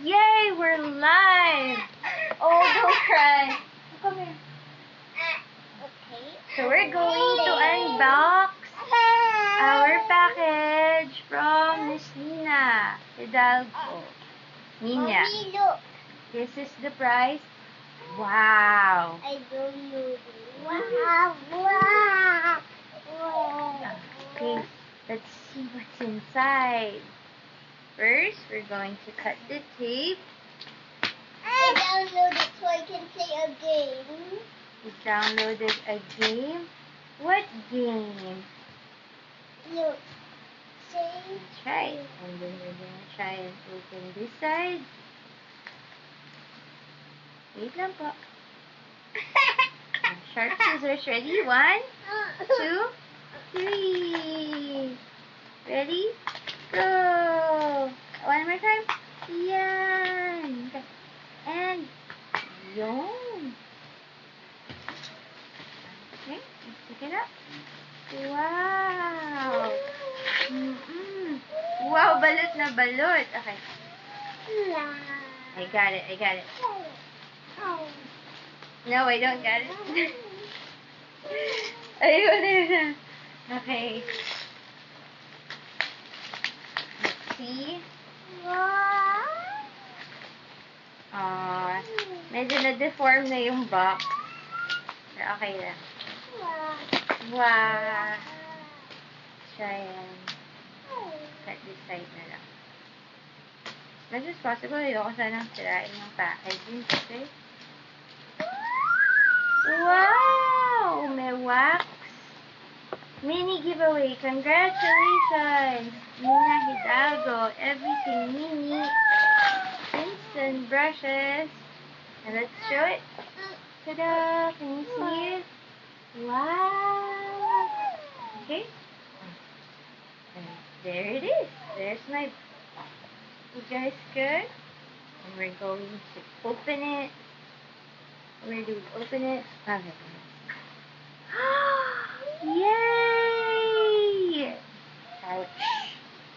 Yay, we're live! Oh, don't cry. Come here. Okay. So we're going to unbox our package from Miss Niña Hidalgo. Niña. Mommy, look. This is the price. Wow. I don't know. Wow. Wow. Wow. Okay, let's see what's inside. First, we're going to cut the tape. I downloaded so I can play a game. We downloaded a game. What game? Look. Say. Let's try it. And then we're going to try and open this side. Wait lang po. Sharp scissors. Ready? 1, 2, 3. Ready? Go! One more time. Yan. Okay. And yun. Okay, let's pick it up. Wow! Wow, balot na balot. Okay. I got it. No, I don't got it. Ayun. Okay. Let's see. Medyo na-deform na yung box. Pero okay lang. Wow. Try and cut this side na lang. As much as possible, ayoko sanang sirain yung packaging kasi. Wow! May wax. Mini giveaway. Congratulations! Niña Hidalgo. Everything mini. Princeton Brushes. And let's show it. Ta-da! Can you see it? Wow! Okay. And there it is. There's my... You guys good? And we're going to open it. Where do we open it? Okay. Yay! Ouch.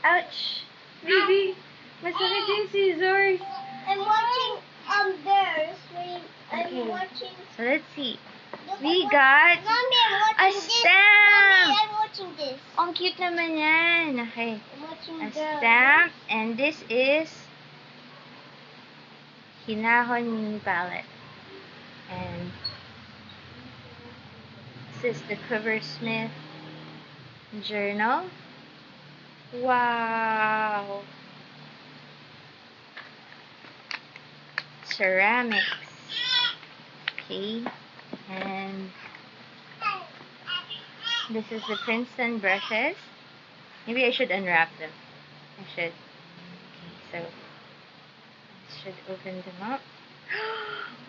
Ouch! Baby! Masakit yung scissors. I'm watching bears. I'm watching. So let's see. Look, We got Mommy, I'm watching a this. stamp. Mommy, I'm watching this. Ang cute naman yan. Okay. I'm watching A bears. stamp. And this is Hinahon mini palette. And this is the Quiversmith journal. Wow. Ceramics. Okay. And this is the Princeton brushes. Maybe I should unwrap them. I should. Okay, so I should open them up.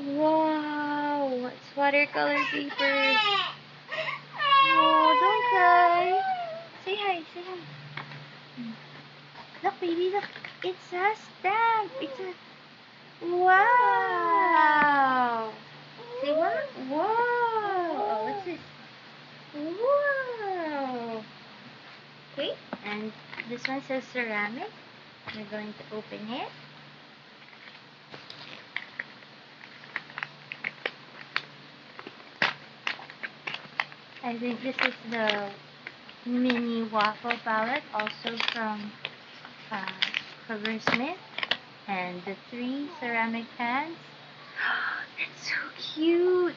Wow! It's watercolor paper. Oh, don't cry. Say hi, say hi. Look, baby, look. It's a stamp. It's a... Wow! Say what? Whoa! What's this? Whoa! Okay, and this one says ceramic. We're going to open it. I think this is the mini waffle palette, also from Quiversmith. And the 3 ceramic pans. That's so cute!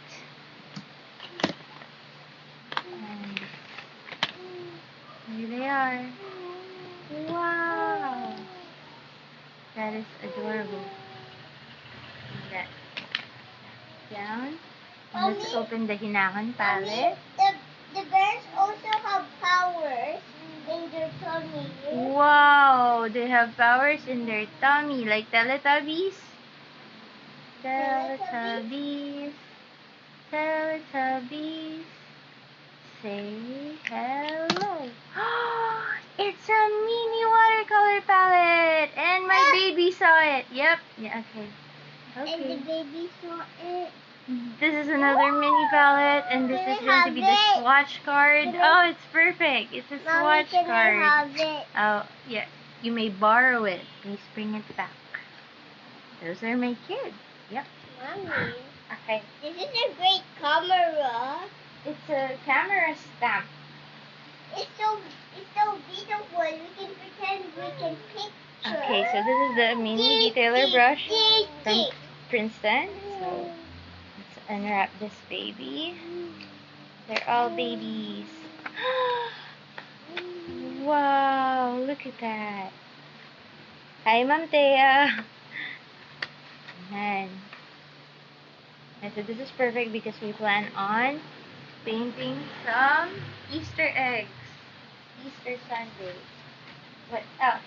And here they are. Wow! That is adorable. That down. And let's open the Hinahon palette. The bears also have powers in their tummy. Wow! They have powers in their tummy, like Teletubbies. Teletubbies. Teletubbies. Say hello. It's a mini watercolor palette! And my baby saw it. Yep. Yeah, okay. And the baby saw it. This is another mini palette, and this is going to be the swatch card. Oh, it's perfect. It's a swatch Mommy, can card. I have it? Oh, yeah. You may borrow it. Please bring it back. Those are my kids. Yep. Mommy, Okay. this is a great camera. It's a camera stamp. It's so beautiful. We can pretend we can picture. Okay, so this is the mini detailer brush from Princeton. So let's unwrap this baby. They're all babies. Wow, look at that. Hi, Ma'am Thea. Ayan. And so this is perfect because we plan on painting some Easter eggs. Easter Sunday. What else?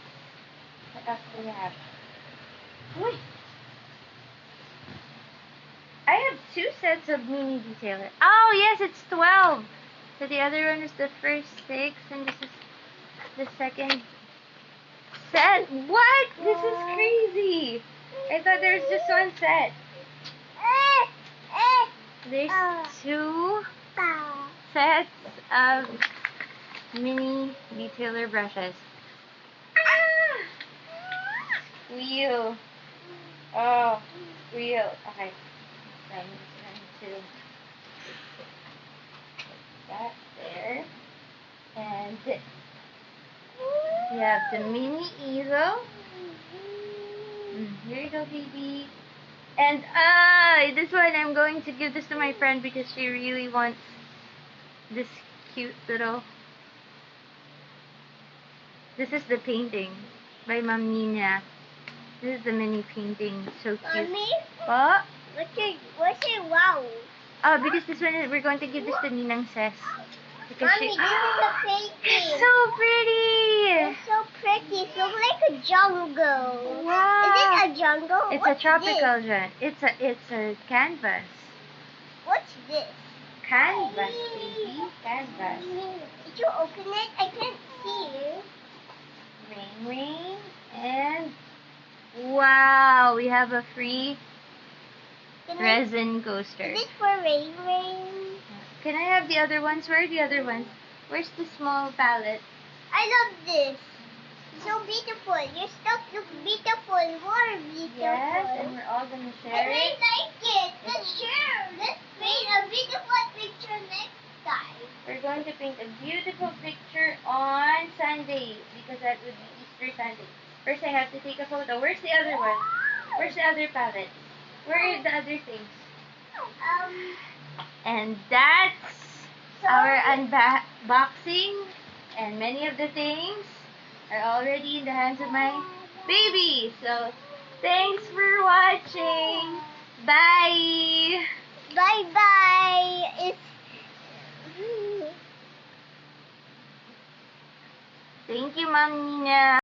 What else do we have? Wait. I have 2 sets of mini detailer. Oh, yes, it's 12. So the other one is the first 6, and this is the second set. What? This is crazy. I thought there was just 1 set. There's 2 sets of mini detailer brushes. Squeal. Oh, squeal. Okay. So I'm just going to put that there. And we have the mini easel. Here you go, baby. And this one I'm going to give this to my friend because she really wants this cute little. This is the painting by Ma'am Niña. This is the mini painting. So cute. Mommy? What? What's it wow? Oh, because this one we're going to give this to Ninang Ses. Because Mommy, this is a painting. It's so pretty. It's so pretty. It looks like a jungle. Wow. Is it a jungle? It's What's a tropical this? genre. It's a canvas. What's this? Canvas, baby. Canvas. Did you open it? I can't see. Ring, ring. And wow, we have a free resin coaster. Is it for rain? Can I have the other ones? Where are the other ones? Where's the small palette? I love this. So beautiful. Your stuff looks beautiful. More beautiful. Yes, and we're all going to I share really it. like it. Let's share. Let's paint a beautiful picture next time. We're going to paint a beautiful picture on Sunday because that would be Easter Sunday. First, I have to take a photo. Where's the other one? Where's the other palette? Where are the other things? And that's our unboxing. And many of the things are already in the hands of my baby. So, thanks for watching. Bye. Bye-bye. Thank you, Ma'am Niña.